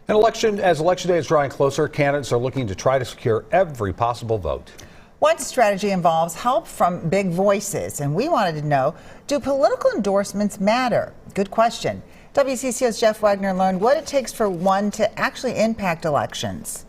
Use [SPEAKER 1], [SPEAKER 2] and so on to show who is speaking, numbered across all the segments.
[SPEAKER 1] As election day is drawing closer, candidates are looking to try to secure every possible vote.
[SPEAKER 2] One strategy involves help from big voices, and we wanted to know, do political endorsements matter? Good question. WCCO's Jeff Wagner learned what it takes for one to actually impact elections.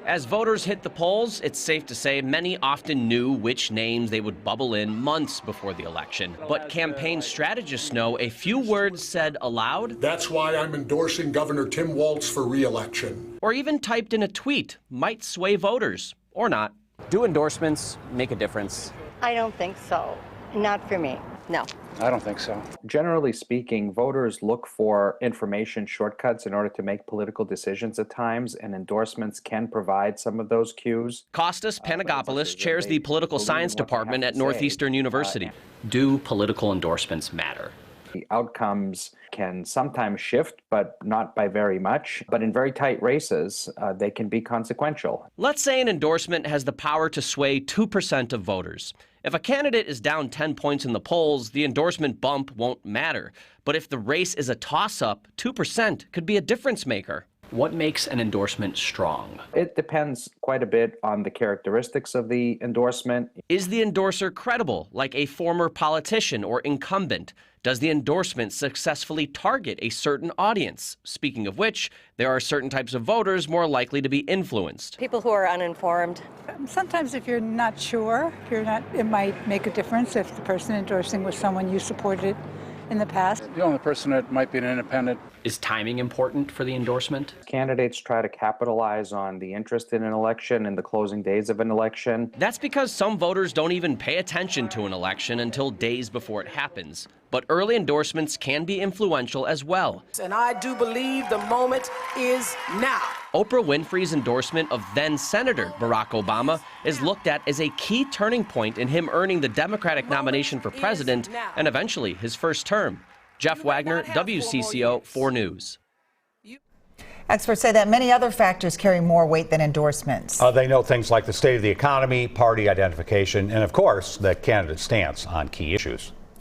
[SPEAKER 3] As voters hit the polls, it's safe to say many often knew which names they would bubble in months before the election. But campaign strategists know a few words said aloud.
[SPEAKER 4] That's why I'm endorsing Governor Tim Walz for re-election.
[SPEAKER 3] Or even typed in a tweet might sway voters, or not.
[SPEAKER 5] Do endorsements make a difference?
[SPEAKER 6] I don't think so. Not for me. No.
[SPEAKER 7] I don't think so.
[SPEAKER 8] Generally speaking, voters look for information shortcuts in order to make political decisions at times, and endorsements can provide some of those cues.
[SPEAKER 3] Kostas Panagopoulos chairs the political science department at Northeastern University.
[SPEAKER 5] Do political endorsements matter?
[SPEAKER 8] The outcomes can sometimes shift, but not by very much. But in very tight races, they can be consequential.
[SPEAKER 3] Let's say an endorsement has the power to sway 2% of voters. If a candidate is down 10 points in the polls, the endorsement bump won't matter. But if the race is a toss-up, 2% could be a difference maker.
[SPEAKER 5] What makes an endorsement strong?
[SPEAKER 8] It depends quite a bit on the characteristics of the endorsement.
[SPEAKER 3] Is the endorser credible, like a former politician or incumbent? Does the endorsement successfully target a certain audience? Speaking of which, there are certain types of voters more likely to be influenced.
[SPEAKER 6] People who are uninformed.
[SPEAKER 9] Sometimes if you're not sure, it might make a difference if the person endorsing was someone you supported in the past.
[SPEAKER 7] The only person that might be an independent.
[SPEAKER 5] Is timing important for the endorsement?
[SPEAKER 8] Candidates try to capitalize on the interest in an election in the closing days of an election.
[SPEAKER 3] That's because some voters don't even pay attention to an election until days before it happens. But early endorsements can be influential as well.
[SPEAKER 10] And I do believe the moment is now.
[SPEAKER 3] Oprah Winfrey's endorsement of then-Senator Barack Obama is looked at as a key turning point in him earning the Democratic nomination for president and eventually his first term. Jeff Wagner, WCCO 4 News.
[SPEAKER 2] Experts say that many other factors carry more weight than endorsements.
[SPEAKER 1] They know things like the state of the economy, party identification, and of course, the candidate's stance on key issues.